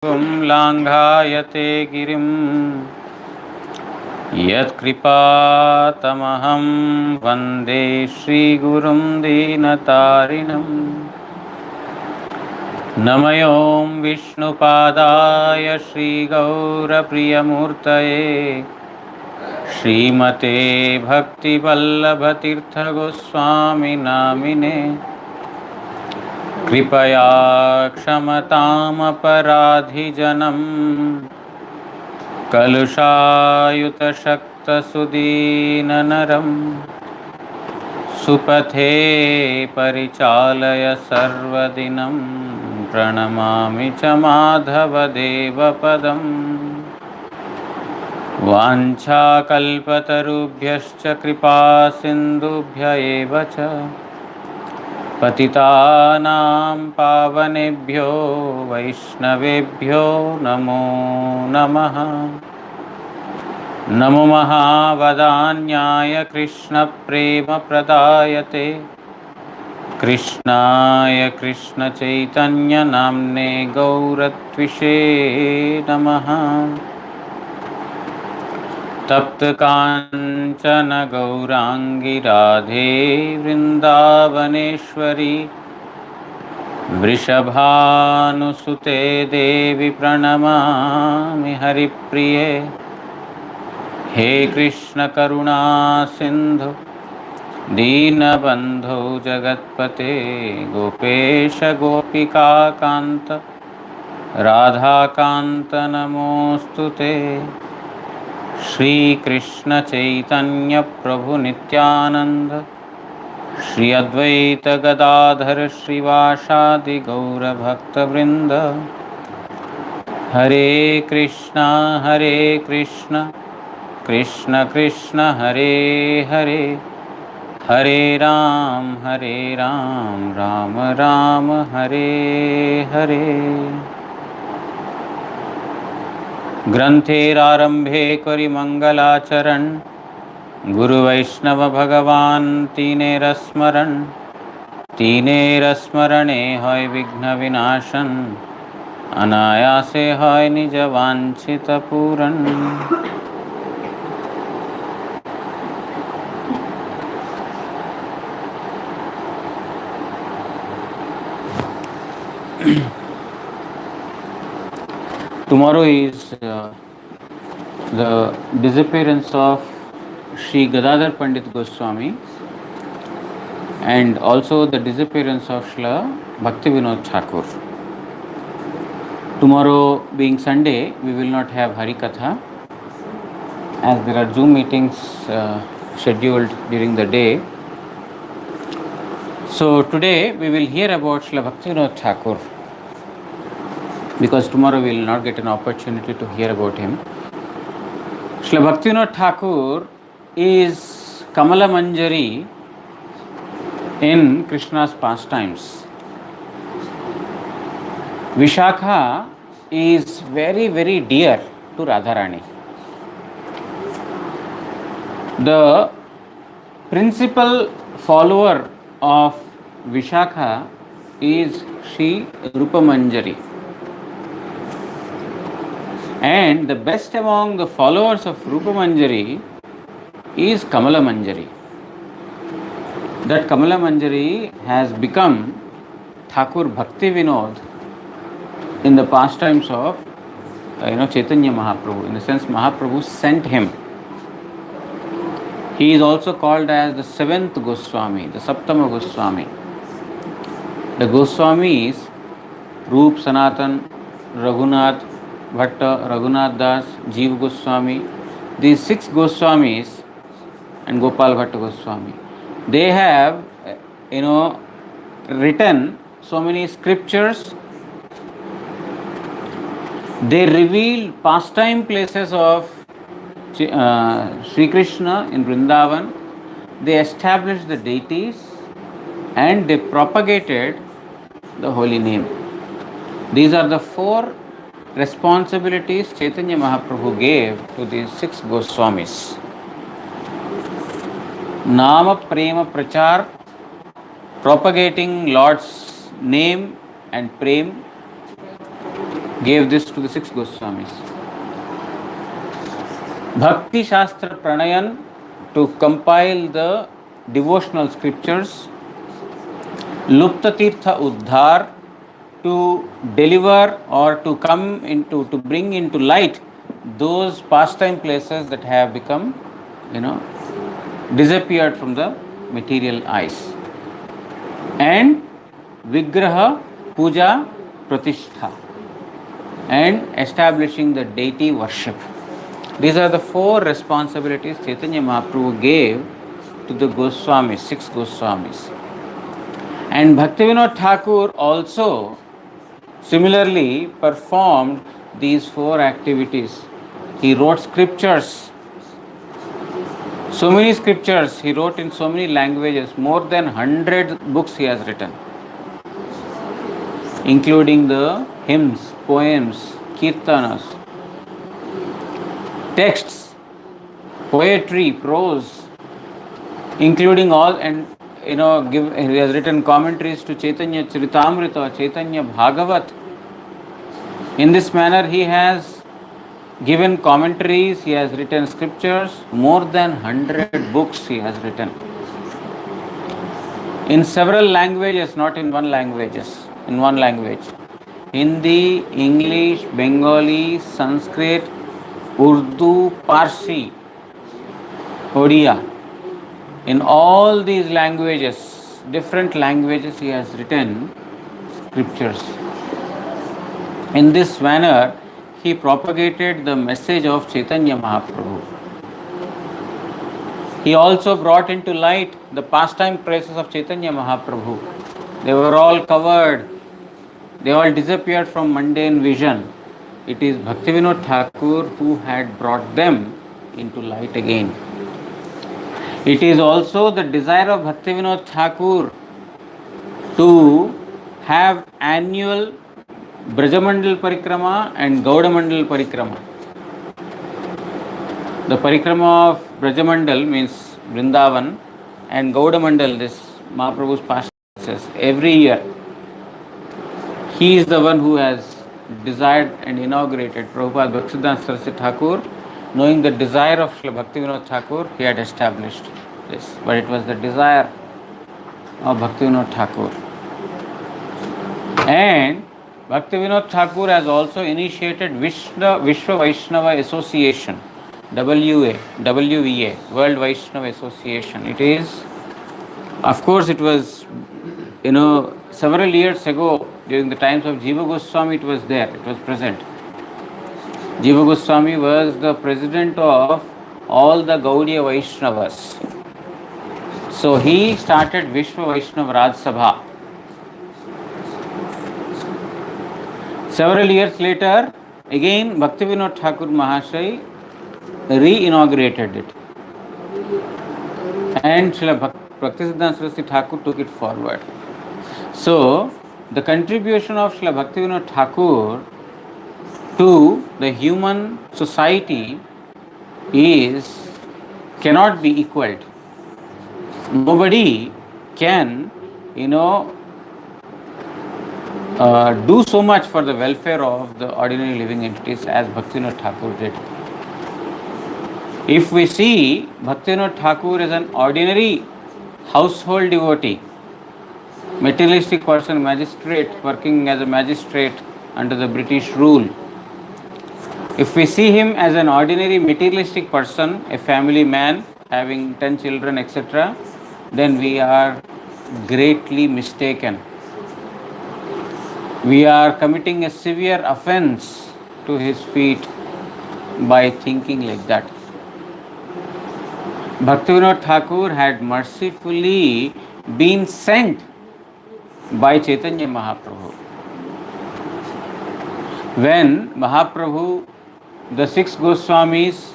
लांघायते गिरिं यत्कृपातमहं वन्दे श्रीगुरुं दीनतारिणं। नमयों विष्णुपादाय श्रीगौरप्रियमूर्तये श्रीमते भक्तिवल्लभतीर्थगोस्वामी नामिने। कृपया क्षमतामपराधिजनं कलुषायुतशक्तसुदीननरं सुपथे परिचालय सर्वदिनं। प्रणमामि च माधवदेवपदं। वाञ्छाकल्पतरुभ्यश्च कृपासिन्धुभ्य एव च पतितानां पावनेभ्यो वैष्णवेभ्यो नमो नमः। नमो महावदान्याय कृष्णप्रेमप्रदायते कृष्णाय कृष्णचैतन्यनाम्ने गौरत्विषे नमः। तप्तकाञ्चन गौरांगी राधे वृन्दावनेश्वरी वृषभानुसुते देवी प्रणमामि हरिप्रिये। हे कृष्ण करुणा सिंधु दीनबन्धो जगत्पते गोपेश गोपिका कांत राधाकांत नमोस्तुते। श्री कृष्ण चैतन्य प्रभु नित्यानंद श्री अद्वैत गदाधर श्रीवासादि गौर भक्तवृंद। हरे कृष्ण कृष्ण कृष्ण हरे हरे, हरे राम राम राम हरे हरे। ग्रंथेरारंभे करि मंगलाचरण गुरु वैष्णव भगवान तीनेर स्मरणे होय विघ्न विनाशन अनायासे होय निज वांछित पूरन। Tomorrow is the disappearance of Sri Gadadhar Pandit Goswami and also the disappearance of Srila Bhaktivinod Thakur. Tomorrow being Sunday, we will not have Harikatha as there are Zoom meetings scheduled during the day. So today we will hear about Srila Bhaktivinod Thakur, because tomorrow we will not get an opportunity to hear about him. Srila Bhaktivinod Thakur is Kamala Manjari in Krishna's pastimes. Vishakha is very, very dear to Radharani. The principal follower of Vishakha is Sri Rupa Manjari. And the best among the followers of Rupa Manjari is Kamala Manjari. That Kamala Manjari has become Thakur Bhaktivinod in the pastimes of Chaitanya Mahaprabhu. In the sense, Mahaprabhu sent him. He is also called as the seventh Goswami, the Saptama Goswami. The Goswamis, Rup, Sanatan, Raghunath Bhatta, Raghunath Das, Jeev Goswami, these 6 Goswamis and Gopal Bhatta Goswami, they have written so many scriptures. They reveal pastime places of Sri Krishna in Vrindavan. They established the deities and they propagated the holy name. These are the 4 responsibilities Chaitanya Mahaprabhu gave to these 6 Goswamis. Nama Prema Prachar, propagating Lord's name and prem. gave this to the six Goswamis. Bhakti Shastra Pranayan to compile the devotional scriptures. Lupta Tirtha Uddhar to deliver or to come into, to bring into light those pastime places that have become, disappeared from the material eyes. And Vigraha Puja Pratishtha, and establishing the deity worship. These are the four responsibilities Chaitanya Mahaprabhu gave to the Goswamis, six Goswamis. And Bhaktivinod Thakur also similarly performed these four activities. He wrote scriptures, so many scriptures, he wrote in so many languages, more than 100 books he has written, including the hymns, poems, kirtanas, texts, poetry, prose, including all, and he has written commentaries to Chaitanya Charitamrita, Chaitanya Bhagavat. In this manner, he has given commentaries, he has written scriptures, more than 100 books he has written. In several languages, not in one language. Hindi, English, Bengali, Sanskrit, Urdu, Parsi, Odia. In all these languages, different languages, he has written scriptures. In this manner, he propagated the message of Chaitanya Mahaprabhu. He also brought into light the pastime places of Chaitanya Mahaprabhu. They were all covered. They all disappeared from mundane vision. It is Bhaktivinod Thakur who had brought them into light again. It is also the desire of Bhaktivinod Thakur to have annual Brajamandal Parikrama and Gaudamandal Parikrama. The Parikrama of Brajamandal means Vrindavan, and Gaudamandal, this Mahaprabhu's pastimes, every year. He is the one who has desired and inaugurated. Prabhupada Bhaktisiddhanta Saraswati Thakur, knowing the desire of Srila Bhaktivinod Thakur, he had established this. But it was the desire of Bhaktivinod Thakur. And Bhaktivinod Thakur has also initiated Vishwa Vaishnava Association, WVA, World Vaishnava Association. It is, of course, it was, several years ago, during the times of Jiva Goswami, it was there, it was present. Jiva Goswami was the president of all the Gaudiya Vaishnavas. So he started Vishwa Vaishnava Raj Sabha. Several years later, again Bhaktivinod Thakur Mahasaya re-inaugurated it. And Srila Bhaktisiddhanta Saraswati Thakur took it forward. So, the contribution of Srila Bhaktivinod Thakur to the human society cannot be equaled. Nobody can, do so much for the welfare of the ordinary living entities as Bhaktivinod Thakur did. If we see Bhaktivinod Thakur as an ordinary household devotee, materialistic person, magistrate, working as a magistrate under the British rule, if we see him as an ordinary materialistic person, a family man having 10 children, etc., then we are greatly mistaken. We are committing a severe offense to his feet by thinking like that. Bhaktivinod Thakur had mercifully been sent by Chaitanya Mahaprabhu. When Mahaprabhu, the six Goswamis,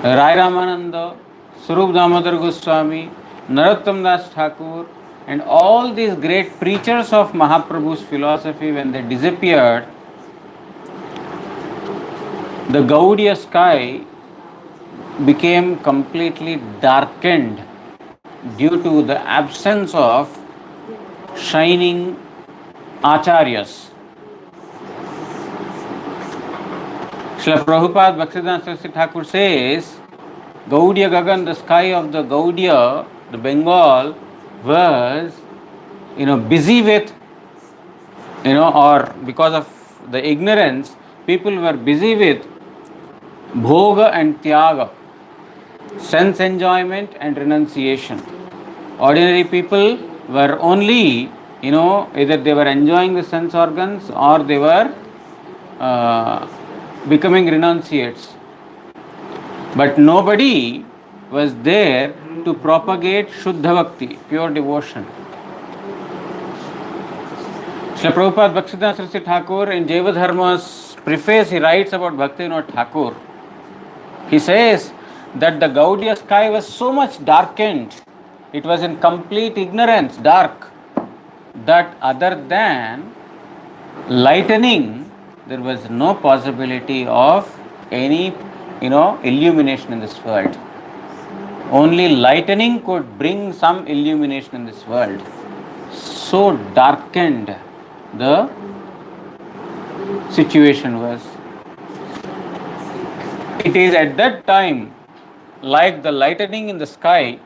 Rai Ramananda, Swarup Damodar Goswami, Narottam Das Thakur, and all these great preachers of Mahaprabhu's philosophy, when they disappeared, the Gaudiya sky became completely darkened due to the absence of shining acharyas. Srila Prabhupada Bhaktivedanta Saraswati Thakur says, Gaudiya Gagan, the sky of the Gaudiya, the Bengal, was, busy with, or because of the ignorance, people were busy with bhoga and tyaga, sense enjoyment and renunciation. Ordinary people were only, either they were enjoying the sense organs or they were becoming renunciates. But nobody was there to propagate Shuddha Bhakti, pure devotion. Srila Prabhupada Bhaktivedanta Saraswati Thakur in Jaiva Dharma's preface, he writes about Bhaktivinod Thakur. He says that the Gaudiya sky was so much darkened, it was in complete ignorance, dark, that other than lightening, there was no possibility of any, illumination in this world. Only lightening could bring some illumination in this world. So darkened the situation was. It is at that time like the lightening in the sky,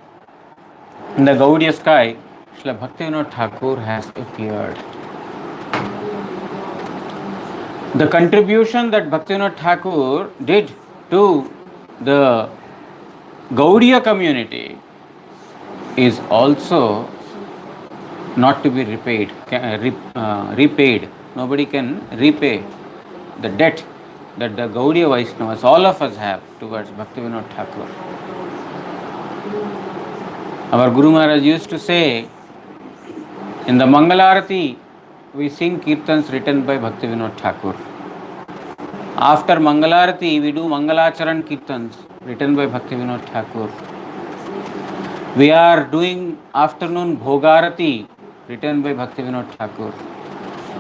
in the Gaudiya sky, Srila Bhaktivinod Thakur has appeared. The contribution that Bhaktivinod Thakur did to the Gaudiya community is also not to be repaid. Nobody can repay the debt that the Gaudiya Vaishnavas, all of us have towards Bhaktivinod Thakur. Our Guru Maharaj used to say, in the Mangalarati, we sing kirtans written by Bhaktivinod Thakur. After Mangalarati, we do Mangalacharan kirtans written by Bhaktivinod Thakur. We are doing afternoon Bhogarati written by Bhaktivinod Thakur.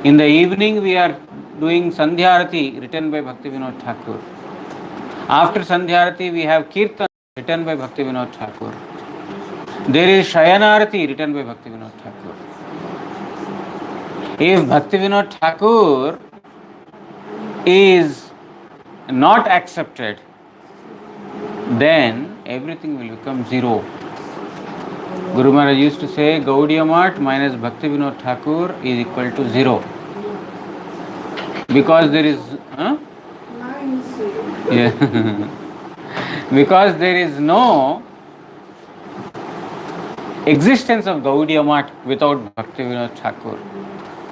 In the evening, we are doing Sandhyarati written by Bhaktivinod Thakur. After Sandhyarati, we have Kirtan written by Bhaktivinod Thakur. There is Shayanarati written by Bhaktivinod Thakur. If Bhaktivinod Thakur is not accepted, then everything will become zero. Guru Maharaj used to say, Gaudiya Math minus Bhaktivinod Thakur is equal to zero. Because there is, because there is no existence of Gaudiya Math without Bhaktivinod Thakur.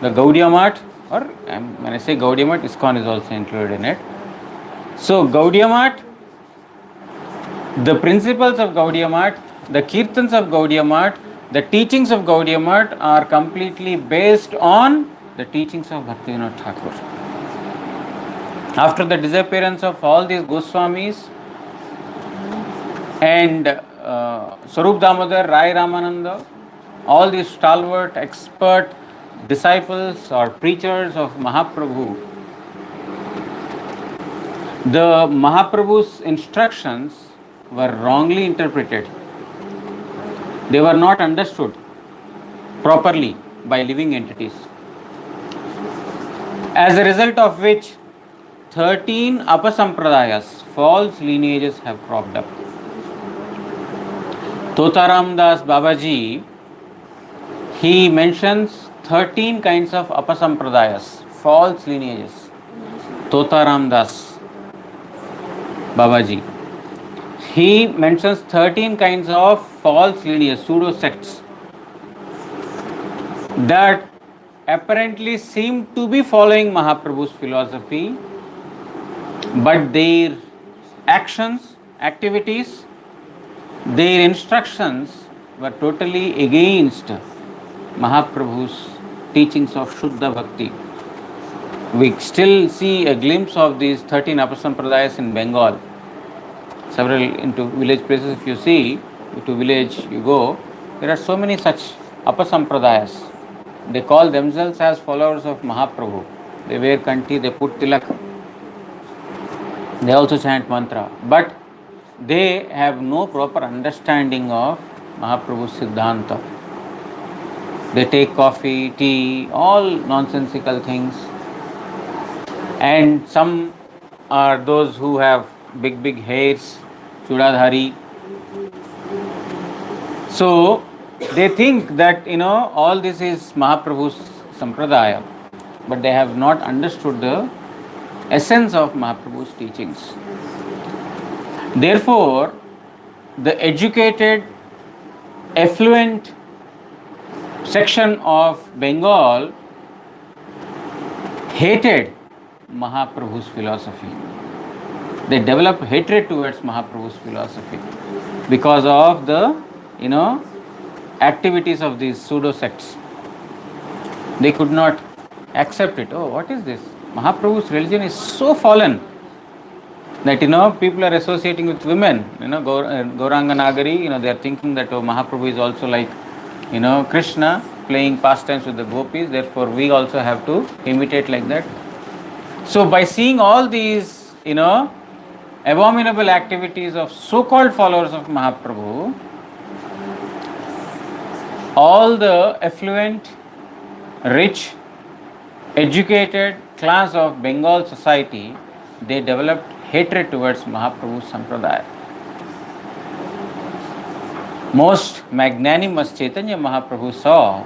The Gaudiya Math, or when I say Gaudiya Math, ISKCON is also included in it. So Gaudiya Math, the principles of Gaudiya Math, the kirtans of Gaudiya Math, the teachings of Gaudiya Math are completely based on the teachings of Bhaktivinod Thakur. After the disappearance of all these Goswamis and Swarup Damodar, Rai Ramananda, all these stalwart, expert disciples or preachers of Mahaprabhu, the Mahaprabhu's instructions were wrongly interpreted. They were not understood properly by living entities. As a result of which, 13 apasampradayas, false lineages have cropped up. Totaram Das Babaji, he mentions 13 kinds of apasampradayas, false lineages. Totaram Das Babaji, he mentions 13 kinds of false lineages, pseudo sects, that apparently seem to be following Mahaprabhu's philosophy, but their actions, activities, their instructions were totally against Mahaprabhu's teachings of Shuddha Bhakti. We still see a glimpse of these 13 apasampradayas in Bengal. Several into village places, if you see, to village you go, there are so many such apasampradayas. They call themselves as followers of Mahaprabhu. They wear kanti, they put tilak, they also chant mantra, but they have no proper understanding of Mahaprabhu's Siddhanta. They take coffee, tea, all nonsensical things, and some are those who have big hairs, chudadhari. So they think that all this is Mahaprabhu's sampradaya, but they have not understood the essence of Mahaprabhu's teachings. Therefore, the educated, affluent section of Bengal hated Mahaprabhu's philosophy. They developed hatred towards Mahaprabhu's philosophy because of the activities of these pseudo sects. They could not accept it. Oh, what is this? Mahaprabhu's religion is so fallen that people are associating with women. Gauranga Nagari. They are thinking that Mahaprabhu is also like Krishna playing pastimes with the gopis. Therefore, we also have to imitate like that. So, by seeing all these abominable activities of so-called followers of Mahaprabhu, all the affluent, rich, educated class of Bengal society, they developed hatred towards Mahaprabhu's sampradaya. Most magnanimous Chaitanya Mahaprabhu saw,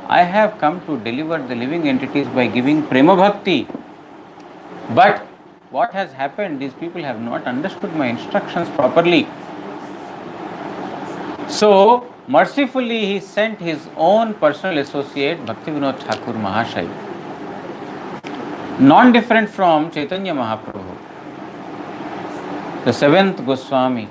I have come to deliver the living entities by giving prema bhakti. But what has happened? These people have not understood my instructions properly. So, mercifully, he sent his own personal associate, Bhaktivinod Thakur Mahashai, non-different from Chaitanya Mahaprabhu, the seventh Goswami.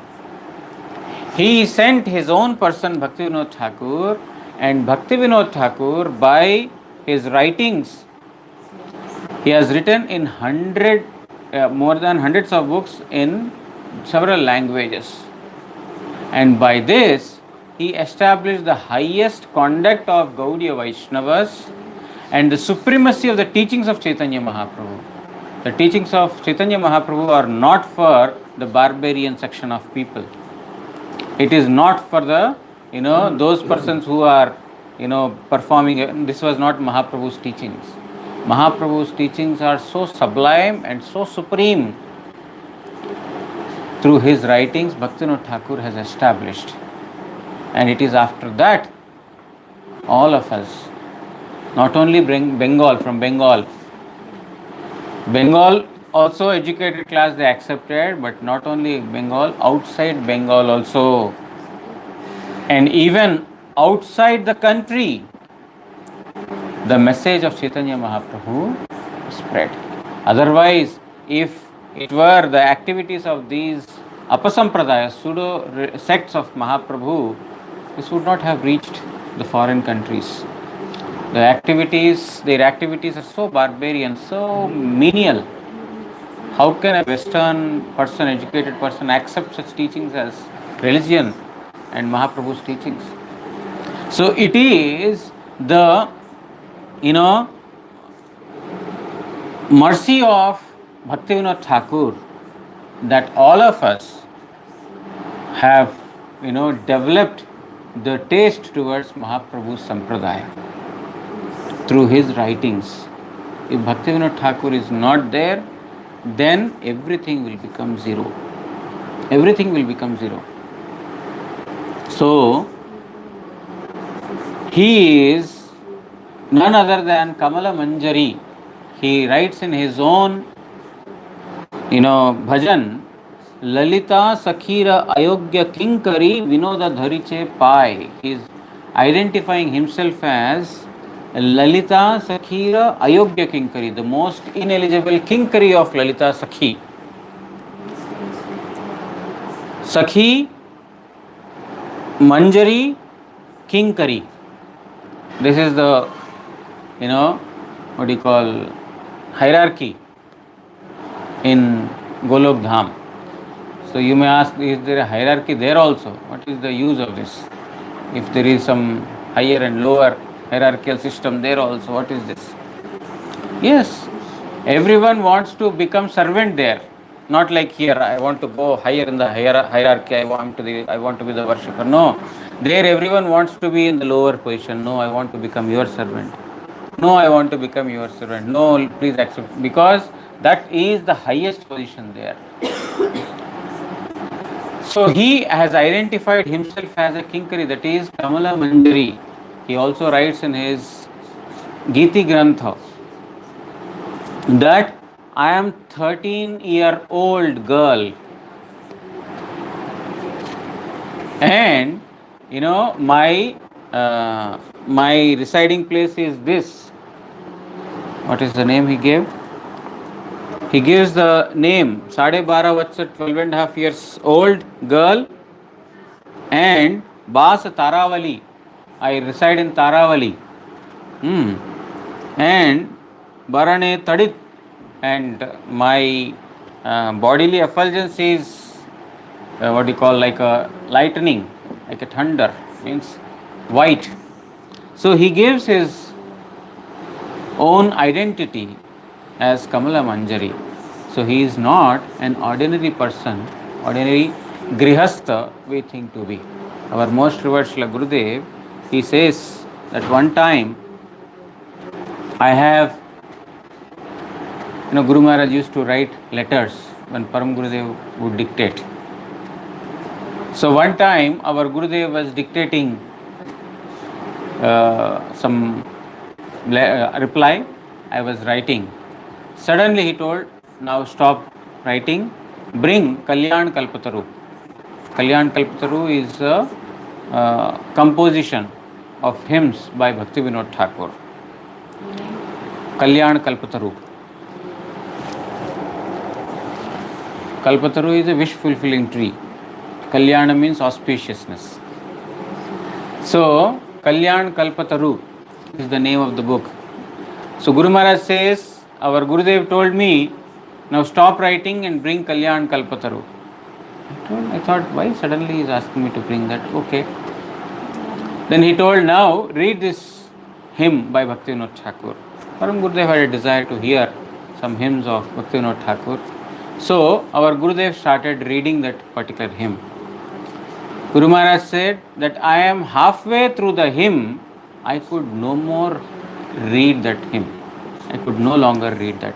He sent his own person, Bhaktivinod Thakur, and Bhaktivinod Thakur, by his writings, he has written in more than hundreds of books in several languages. And by this, he established the highest conduct of Gaudiya Vaishnavas and the supremacy of the teachings of Chaitanya Mahaprabhu. The teachings of Chaitanya Mahaprabhu are not for the barbarian section of people. It is not for the, those persons who are, performing. This was not Mahaprabhu's teachings. Mahaprabhu's teachings are so sublime and so supreme. Through his writings, Bhaktivinoda Thakur has established. And it is after that, all of us, not only from Bengal also educated class they accepted, but not only Bengal, outside Bengal also. And even outside the country, the message of Chaitanya Mahaprabhu spread. Otherwise, if it were the activities of these apasampradaya, pseudo sects of Mahaprabhu, this would not have reached the foreign countries. Their activities are so barbarian, so menial. How can a Western person, educated person, accept such teachings as religion and Mahaprabhu's teachings? So it is the mercy of Bhaktivinoda Thakur that all of us have developed the taste towards Mahaprabhu's sampradaya through his writings. If Bhaktivinoda Thakur is not there, then everything will become zero. Everything will become zero. So, he is none other than Kamala Manjari. He writes in his own, bhajan, Lalita Sakhira Ayogya Kinkari Vinoda Dhariche Pai. He is identifying himself as Lalita Sakhira Ayogya Kinkari, the most ineligible Kinkari of Lalita Sakhi. Sakhi, Manjari, Kinkari. This is the, hierarchy in Golok Dham. So you may ask, is there a hierarchy there also? What is the use of this? If there is some higher and lower hierarchical system there also, what is this? Yes, everyone wants to become servant there. Not like here, I want to go higher in the hierarchy, I want to be the worshipper. No, there everyone wants to be in the lower position. No, I want to become your servant. No, I want to become your servant. No, please accept. Because That is the highest position there. So he has identified himself as a Kinkari, that is Kamala Manjari. He also writes in his Giti Grantha that I am 13-year-old girl, and my residing place is this. What is the name he gave? He gives the name Sade Bara Vatsa, 12.5 years old girl, and Bas Taravali. I reside in Taravali. And Barane Tadit, and my bodily effulgence is what you call like a lightning, like a thunder, means white. So he gives his own identity as Kamala Manjari. So he is not an ordinary person, ordinary grihastha we think to be. Our most revered Srila Gurudev, he says that one time I have, Guru Maharaj used to write letters when Param Gurudev would dictate. So one time our Gurudev was dictating some reply. I was writing. Suddenly he told, now stop writing, bring Kalyan Kalpataru. Kalyan Kalpataru is a composition of hymns by Bhaktivinod Thakur. Kalyan Kalpataru. Kalpataru is a wish-fulfilling tree. Kalyana means auspiciousness. So, Kalyan Kalpataru is the name of the book. So, Guru Maharaj says, our Gurudev told me, now stop writing and bring Kalyan Kalpataru. I thought, why suddenly he is asking me to bring that? Okay. Then he told, now read this hymn by Bhaktivinod Thakur. Param Gurudev had a desire to hear some hymns of Bhaktivinod Thakur. So, our Gurudev started reading that particular hymn. Guru Maharaj said that I am halfway through the hymn, I could no more read that hymn. I could no longer read that.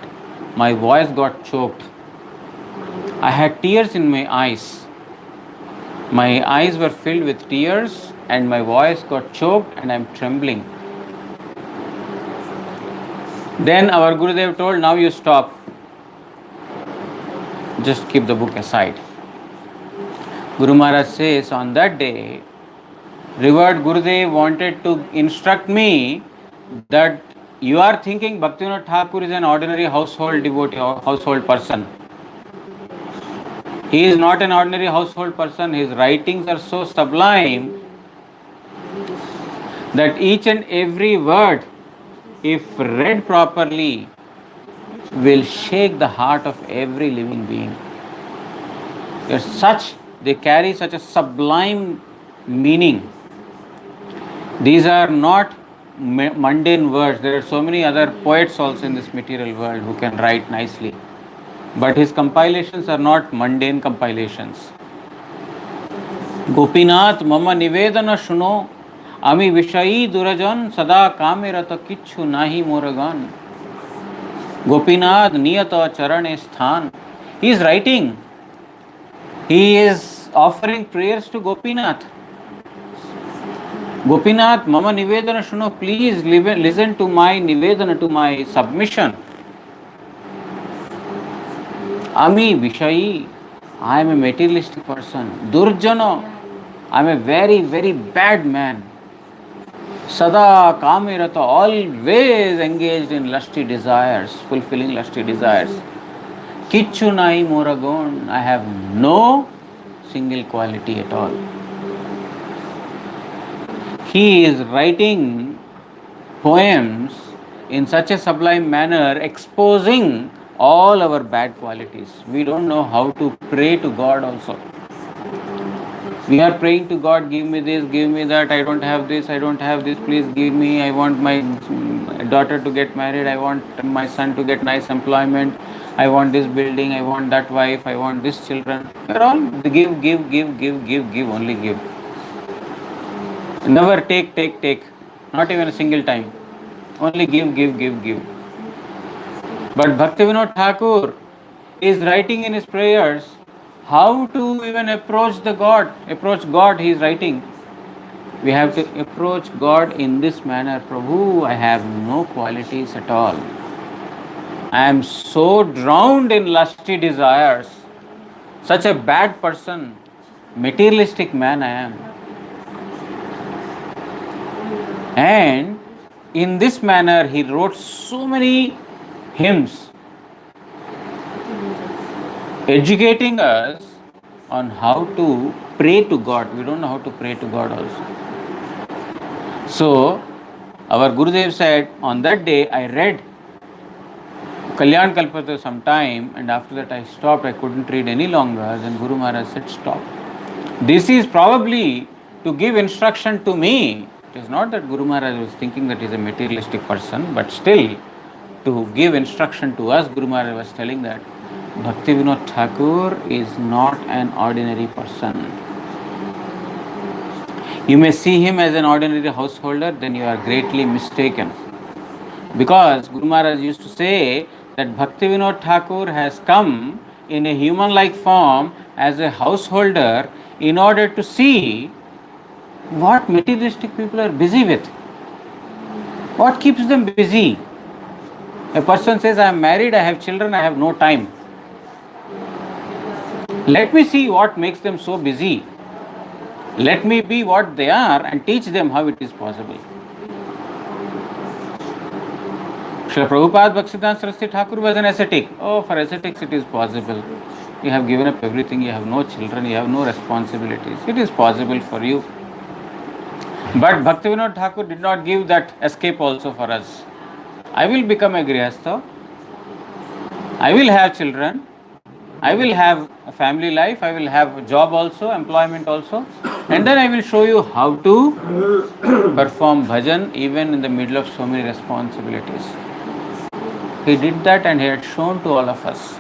My voice got choked. I had tears in my eyes. My eyes were filled with tears and my voice got choked and I am trembling. Then our Gurudev told, now you stop. Just keep the book aside. Guru Maharaj says, on that day, revered Gurudev wanted to instruct me that you are thinking Bhaktivinoda Thakur is an ordinary household devotee or household person. He is not an ordinary household person. His writings are so sublime that each and every word, if read properly, will shake the heart of every living being. They carry such a sublime meaning. These are not mundane words. There are so many other poets also in this material world who can write nicely. But his compilations are not mundane compilations. Gopinath mama nivedana shuno, ami vishayi durajan sada kamerata kichu nahi moragan. Gopinath niyata charane sthan. He is writing. He is offering prayers to Gopinath. Gopinath, mama nivedana shuno, please listen to my nivedana, to my submission. Ami Vishayi, I am a materialistic person. Durjana, I am a very, very bad man. Sada Kamirata, always engaged in lusty desires, fulfilling lusty desires. Kichunai Moragon, I have no single quality at all. He is writing poems in such a sublime manner, exposing all our bad qualities. We don't know how to pray to God also. We are praying to God, give me this, give me that, I don't have this, please give me, I want my daughter to get married, I want my son to get nice employment, I want this building, I want that wife, I want this children. We are all give, only give. Never take, not even a single time. Only give. But Bhaktivinod Thakur is writing in his prayers how to even approach God he is writing. We have to approach God in this manner. Prabhu, I have no qualities at all. I am so drowned in lusty desires. Such a bad person, materialistic man I am. And in this manner, he wrote so many hymns educating us on how to pray to God. We don't know how to pray to God also. So, our Gurudev said, on that day I read Kalyan Kalpata sometime, and after that I stopped. I couldn't read any longer. Then Guru Maharaj said, stop. This is probably to give instruction to me. It is not that Guru Maharaj was thinking that he is a materialistic person, but still to give instruction to us, Guru Maharaj was telling that Bhaktivinod Thakur is not an ordinary person. You may see him as an ordinary householder, then you are greatly mistaken. Because Guru Maharaj used to say that Bhaktivinod Thakur has come in a human-like form as a householder in order to see what materialistic people are busy with. What keeps them busy? A person says, I am married, I have children, I have no time. Let me see what makes them so busy. Let me be what they are and teach them how it is possible. Srila Prabhupada Bhaktisiddhanta Saraswati Thakur was an ascetic. Oh, for ascetics it is possible. You have given up everything, you have no children, you have no responsibilities. It is possible for you. But Bhaktivinod Thakur did not give that escape also for us. I will become a grihastha. I will have children. I will have a family life. I will have a job also, employment also. And then I will show you how to perform bhajan even in the middle of so many responsibilities. He did that and he had shown to all of us.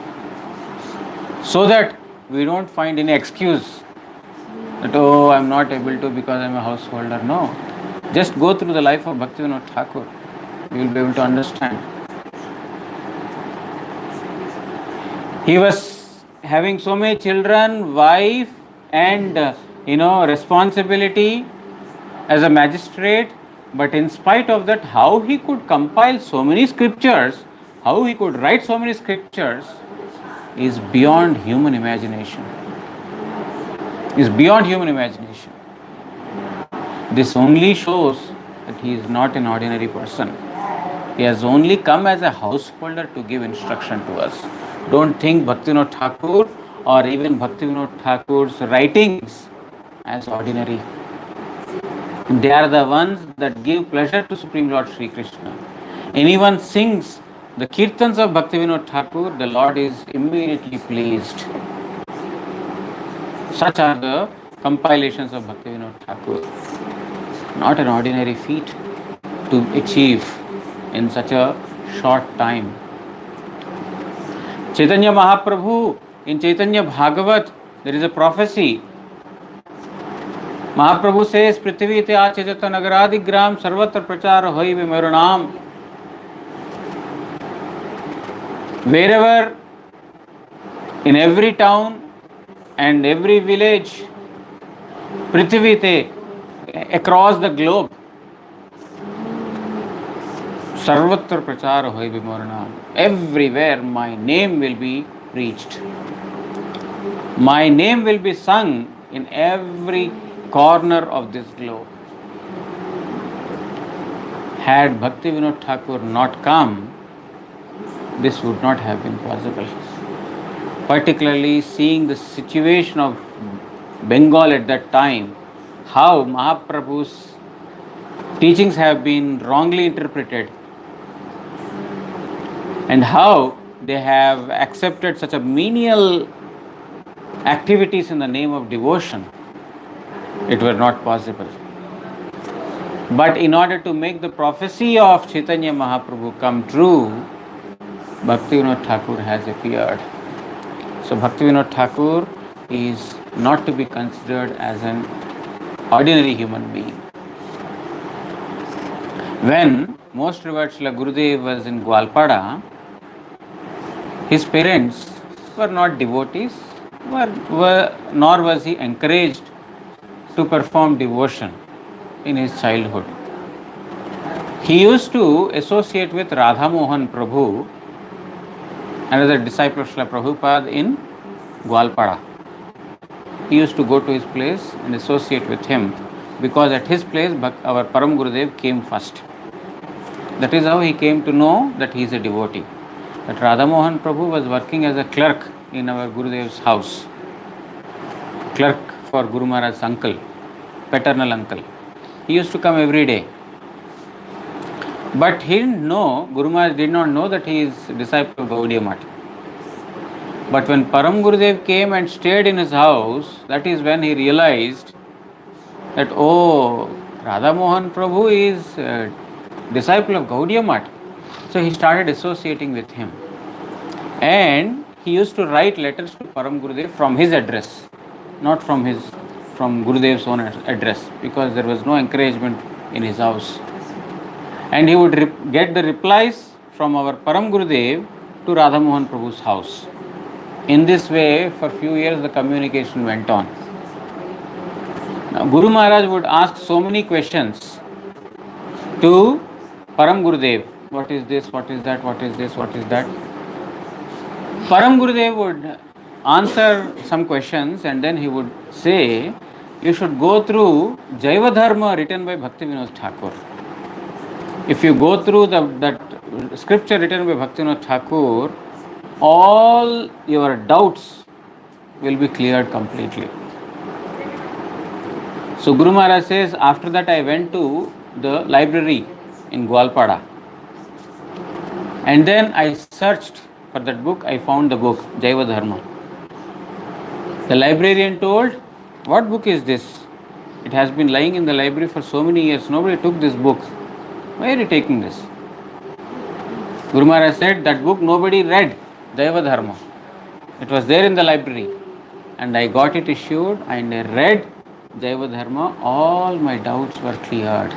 So that we don't find any excuse that, oh, I am not able to because I am a householder. No. Just go through the life of Bhaktivinod Thakur. You will be able to understand. He was having so many children, wife, and responsibility as a magistrate. But in spite of that, how he could compile so many scriptures, how he could write so many scriptures is beyond human imagination. Is beyond human imagination. This only shows that he is not an ordinary person. He has only come as a householder to give instruction to us. Don't think Bhaktivinod Thakur or even Bhaktivinod Thakur's writings as ordinary. They are the ones that give pleasure to Supreme Lord Sri Krishna. Anyone sings the kirtans of Bhaktivinod Thakur, the Lord is immediately pleased. Such are the compilations of Bhaktivinod Thakur. Not an ordinary feat to achieve in such a short time. Chaitanya Mahaprabhu, in Chaitanya Bhagavat, there is a prophecy. Mahaprabhu says, Prithvi te achajata nagaradi gram sarvatra prachara hoive meru. Wherever, in every town and every village, Prithvi te, across the globe, Sarvatra prachara hoive meru. Everywhere my name will be preached. My name will be sung in every corner of this globe. Had Bhaktivinod Thakur not come, this would not have been possible. Particularly seeing the situation of Bengal at that time, how Mahaprabhu's teachings have been wrongly interpreted, and how they have accepted such a menial activities in the name of devotion, it were not possible. But in order to make the prophecy of Chaitanya Mahaprabhu come true, Bhaktivinod Thakur has appeared. So Bhaktivinod Thakur is not to be considered as an ordinary human being. When most revered Srila Gurudev was in Gwalpada, His parents were not devotees, nor was he encouraged to perform devotion in his childhood. He used to associate with Radha Mohan Prabhu, another disciple of Srila Prabhupada, in Gwalpada. He used to go to his place and associate with him, because at his place our Param Gurudev came first. That is how he came to know that he is a devotee. That Radha Mohan Prabhu was working as a clerk in our Gurudev's house. Clerk for Guru Maharaj's uncle, paternal uncle. He used to come every day. But he didn't know, Guru Maharaj did not know that he is a disciple of Gaudiya Mata. But when Param Gurudev came and stayed in his house, that is when he realized that, oh, Radha Mohan Prabhu is a disciple of Gaudiya Mata. So he started associating with him. And he used to write letters to Param Gurudev from his address, not from Gurudev's own address, because there was no encouragement in his house. And he would get the replies from our Param Gurudev to Radha Mohan Prabhu's house. In this way, for few years the communication went on. Now, Guru Maharaj would ask so many questions to Param Gurudev. What is this? What is that? What is this? What is that? Param Gurudev would answer some questions and then he would say, you should go through Jaiva Dharma written by Bhaktivinod Thakur. If you go through that scripture written by Bhaktivinod Thakur, all your doubts will be cleared completely. So Guru Maharaj says, after that I went to the library in Gwalpada. And then I searched for that book. I found the book, Jaiva Dharma. The librarian told, what book is this? It has been lying in the library for so many years. Nobody took this book. Why are you taking this? Guru Maharaj said, that book nobody read, Jaiva Dharma. It was there in the library. And I got it issued and I read Jaiva Dharma. All my doubts were cleared.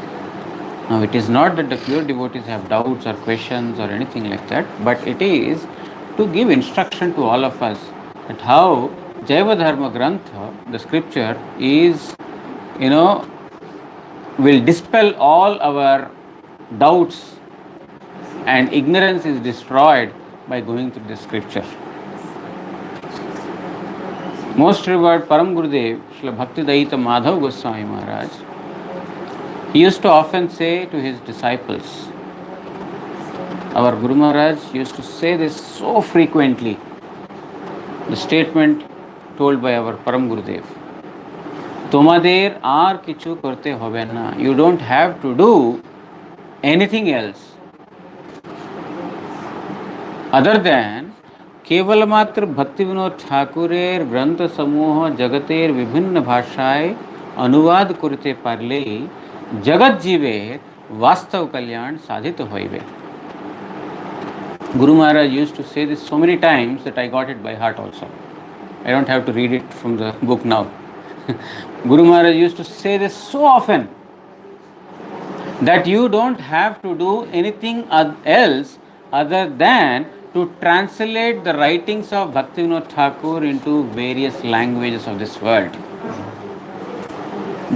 Now it is not that the pure devotees have doubts or questions or anything like that, but it is to give instruction to all of us that how Jaiva Dharma Grantha, the scripture, is, will dispel all our doubts and ignorance is destroyed by going through this scripture. Most revered Param Gurudev, Srila Bhaktidaita Madhav Goswami Maharaj, he used to often say to his disciples, our Guru Maharaj used to say this so frequently, the statement told by our Param Gurudev, Tomader ar kichu korte hobe na. You don't have to do anything else other than केवल मात्र भक्तिविनोद ठाकुरेर ग्रंथ समूह जगतेर विभिन्न भाषाएं अनुवाद करते पारले जगत जीवे वास्तव कल्याण साधित होइबे. Guru Maharaj used to say this so many times that I got it by heart also. I don't have to read it from the book now. Guru Maharaj used to say this so often that you don't have to do anything else other than to translate the writings of Bhaktivinod Thakur into various languages of this world.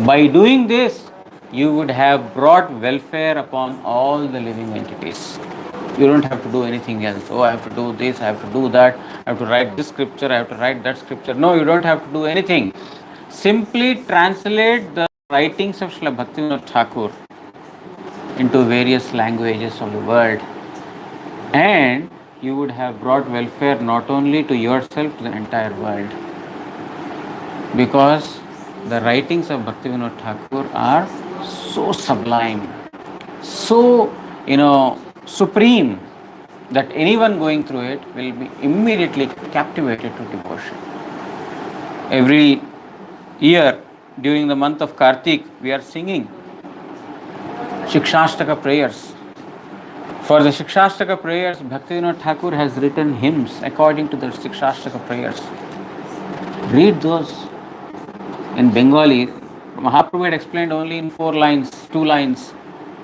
By doing this, you would have brought welfare upon all the living entities. You don't have to do anything else. Oh, I have to do this, I have to do that, I have to write this scripture, I have to write that scripture. No, you don't have to do anything. Simply translate the writings of Srila Bhaktivinod Thakur into various languages of the world, and you would have brought welfare not only to yourself, to the entire world. Because the writings of Bhaktivinod Thakur are so sublime, so, supreme, that anyone going through it will be immediately captivated to devotion. Every year during the month of Kartik, we are singing Shikshashtaka prayers. For the Shikshashtaka prayers, Bhaktivinod Thakur has written hymns according to the Shikshashtaka prayers. Read those in Bengali. Mahaprabhu had explained only in 4 lines, 2 lines,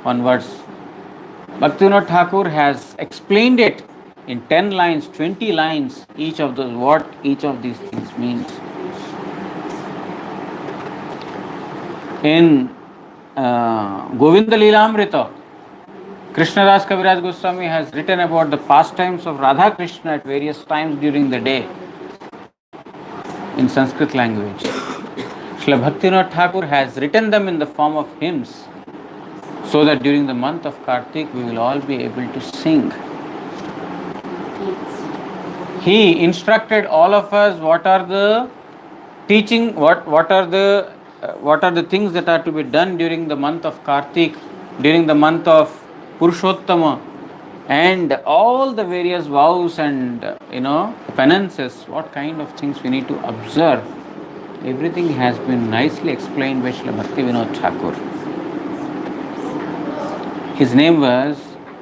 1 verse. Bhaktivinod Thakur has explained it in 10 lines, 20 lines, each of those, what each of these things means. In Govinda Lilamrita, Krishnadas Kaviraj Goswami has written about the pastimes of Radha Krishna at various times during the day in Sanskrit language. Srila Bhaktivinod Thakur has written them in the form of hymns so that during the month of Kartik we will all be able to sing. He instructed all of us what are the teaching, what are the things that are to be done during the month of Kartik, during the month of Purushottama, and all the various vows and penances, what kind of things we need to observe. Everything has been nicely explained by Srila Bhaktivinod Thakur. His name was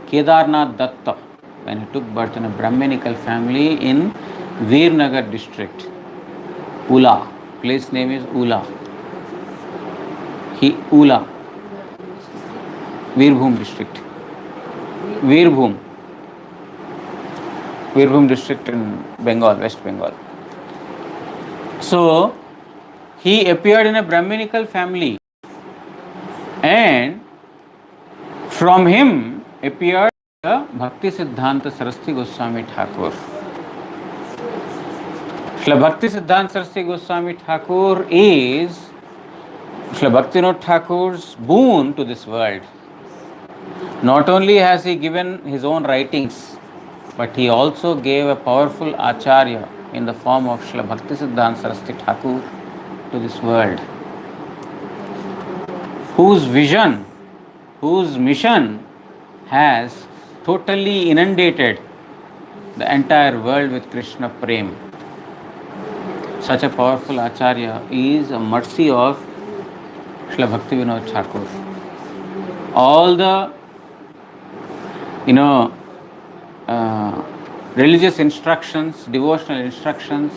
Kedarnath Datta when he took birth in a Brahminical family in Veernagar district. Ula. Place name is Ula. Ula. Veerbhum district. Veerbhum district in Bengal, West Bengal. So, he appeared in a Brahminical family and from him appeared the Bhakti Siddhanta Saraswati Goswami Thakur. Srila Bhakti Siddhanta Saraswati Goswami Thakur is Srila Bhaktivinoda Thakur's boon to this world. Not only has he given his own writings, but he also gave a powerful acharya in the form of Srila Bhakti Siddhanta Saraswati Thakur to this world, whose vision, whose mission has totally inundated the entire world with Krishna Prem. Such a powerful acharya is a mercy of Srila Bhaktivinod Thakur. All the religious instructions, devotional instructions,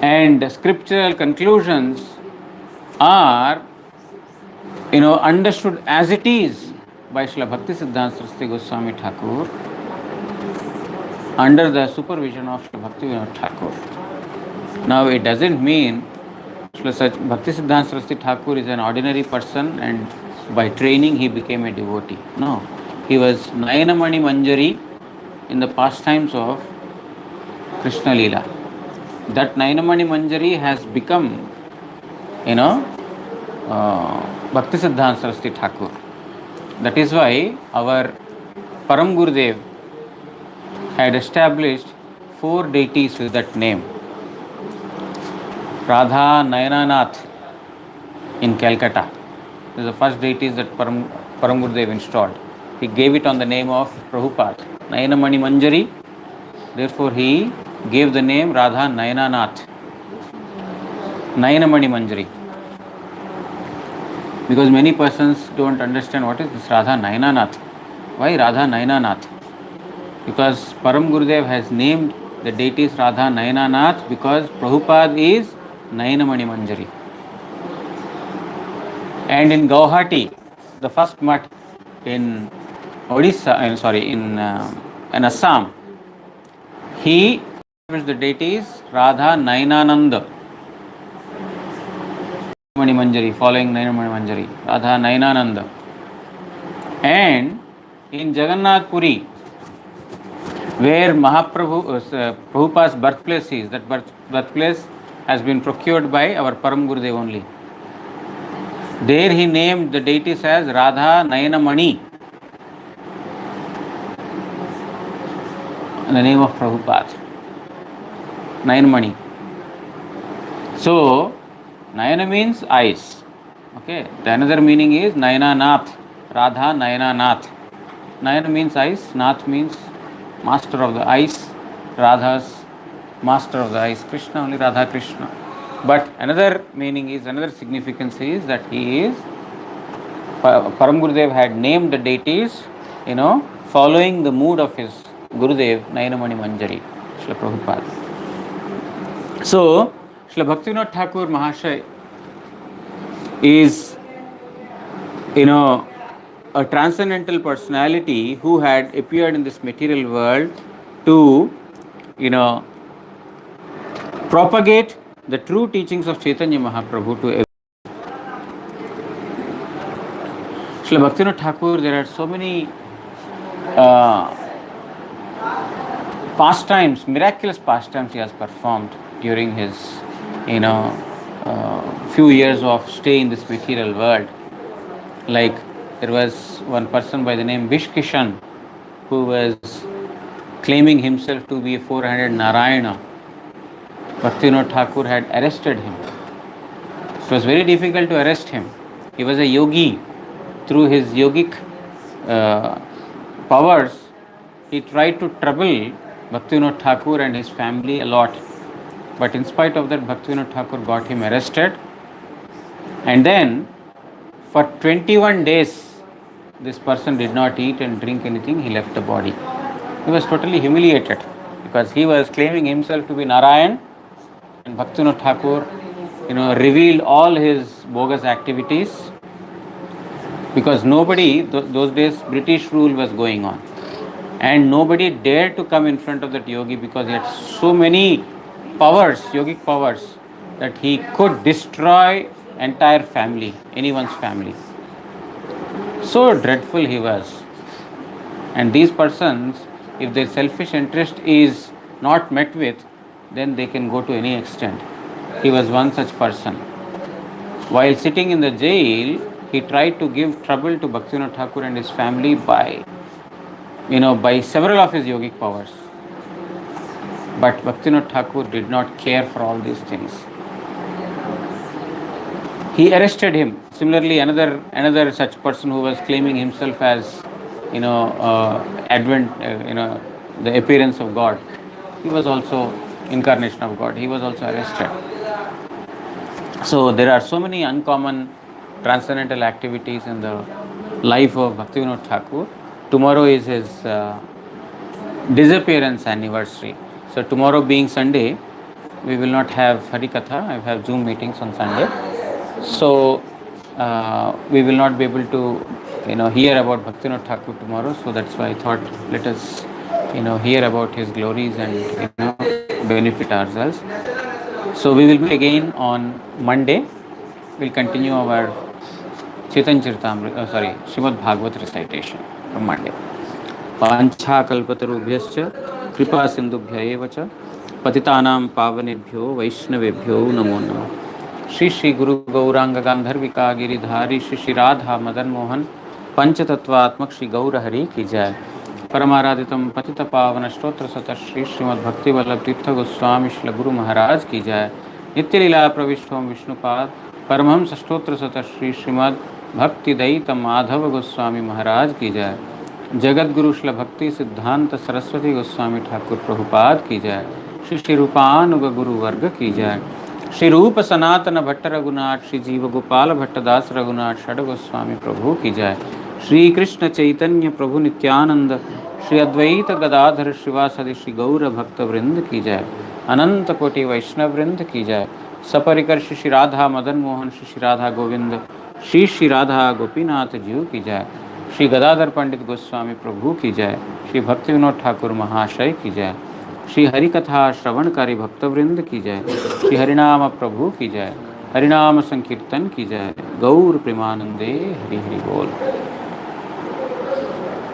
and scriptural conclusions are understood as it is by Srila Bhakti Siddhanta Saraswati Goswami Thakur under the supervision of Srila Bhaktivinod Thakur. Now it doesn't mean Srila Bhakti Siddhanta Saraswati Thakur is an ordinary person and by training he became a devotee. No, he was Nayanamani Manjari in the pastimes of Krishna Leela. That Nayanamani Manjari has become, Bhakti Siddhanta Saraswati Thakur. That is why our Param Gurudev had established 4 deities with that name. Radha Nayananath in Calcutta. This is the first deities that Param Gurudev installed. He gave it on the name of Prabhupada, Nayanamani Manjari. Therefore, he gave the name Radha Nayananath, Nayanamani Manjari. Because many persons don't understand what is this Radha Nayananath. Why Radha Nayananath? Because Param Gurudev has named the deities Radha Nayananath because Prabhupada is Nayanamani Manjari. And in Guwahati, the first mutt in Odisha, in Assam, he was the deities Radha Nayanananda Mani Manjari, following Nayanamani Manjari, Radha Nayanananda. And in Jagannath Puri, where Prabhupada's birthplace is, that birthplace has been procured by our Param Gurudev only. There he named the deities as Radha Nayanamani, in the name of Prabhupada. Nayanamani. So, Nayana means eyes. Okay. The another meaning is Nayananath, Radha Nayananath. Nayana means eyes, Nath means master of the eyes, Radha's master of the eyes, Krishna only, Radha Krishna. But another meaning is, another significance is that he is, Param Gurudev had named the deities, following the mood of his Gurudev, Nayanamani Manjari, Srila Prabhupada. So, Srila Bhaktivinod Thakur Mahashay is, a transcendental personality who had appeared in this material world to, you know, propagate the true teachings of Chaitanya Mahaprabhu to everyone. Srila Bhaktivinoda Thakur, there are so many uh, pastimes, miraculous pastimes he has performed during his, few years of stay in this material world. Like there was one person by the name Vishkishan who was claiming himself to be a 400 Narayana. Bhaktivinoda Thakur had arrested him. It was very difficult to arrest him. He was a yogi. Through his yogic powers, he tried to trouble Bhaktivinoda Thakur and his family a lot. But in spite of that, Bhaktivinoda Thakur got him arrested. And then, for 21 days, this person did not eat and drink anything. He left the body. He was totally humiliated because he was claiming himself to be Narayan, and Bhaktivinoda Thakur, revealed all his bogus activities, because nobody, those days British rule was going on, and nobody dared to come in front of that yogi because he had so many powers, yogic powers, that he could destroy entire family, anyone's family. So dreadful he was. And these persons, if their selfish interest is not met with, then they can go to any extent. He was one such person. While sitting in the jail, he tried to give trouble to Bhaktivinoda Thakur and his family by several of his yogic powers. But Bhaktivinoda Thakur did not care for all these things. He arrested him. Similarly, another such person who was claiming himself as, the appearance of God. He was also incarnation of God. He was also arrested. So there are so many uncommon transcendental activities in the life of Bhaktivinoda Thakur. Tomorrow is his disappearance anniversary. So tomorrow being Sunday, we will not have Harikatha. I have Zoom meetings on Sunday. So we will not be able to, hear about Bhaktivinoda Thakur tomorrow. So that's why I thought, let us, hear about his glories and, benefit ourselves. So we will be again on Monday. We'll continue our Chaitanya Charitamrita, Srimad Bhagavad recitation from Monday. Pancha kalpatarubhyascha kripa sindubhya eva cha patitanam pavanebhyo vaishnavebhyo namo namaha. Shri Guru Gauranga Gandharvika Giridhari Shri Radha Madan Mohan Panchatattvatmak Shri Gaura Hari ki jai. Paramaraditam Patita Pavana Stotra Sata Shri Srimad Bhakti Vallabh Tirtha Goswami Shri Guru Maharaj ki jai. Nitya Lila Pravishtham Vishnupad Paramhamsa Stotra Sata Shri Srimad Bhakti Daita Madhava Goswami Maharaj ki jai. Jagat Guru Shla Bhakti Siddhanta Saraswati Goswami Thakur Prabhupada ki jai. Shri Rupanuga Guru Varga ki jai. Shri Rupa Sanatana Bhatta Raghunath Shri Jiva Gopala Bhatta Das Raghunath Shada Goswami Prabhu ki jai. Shri Krishna Chaitanya Prabhu Nityananda Shri Advaita Gadadhar Shivasadi Shri Gaura Bhakta Vrind ki jai. Ananta Koti Vaishnav Vrind ki jai. Saparikar Shri Radha Madan Mohan Shri Radha Govind Shri Radha Gopinath Jiu ki jai. Shri Gadadhar Pandit Goswami Prabhu ki jai. Shri Bhaktivinod Thakur Mahashay ki jai. Shri Harikatha Shravanakari Bhakta Vrind ki jai. Shri Harinama Prabhu ki jai. Harinama Sankirtan ki jai. Gaur Premanande Hari Hari Bol.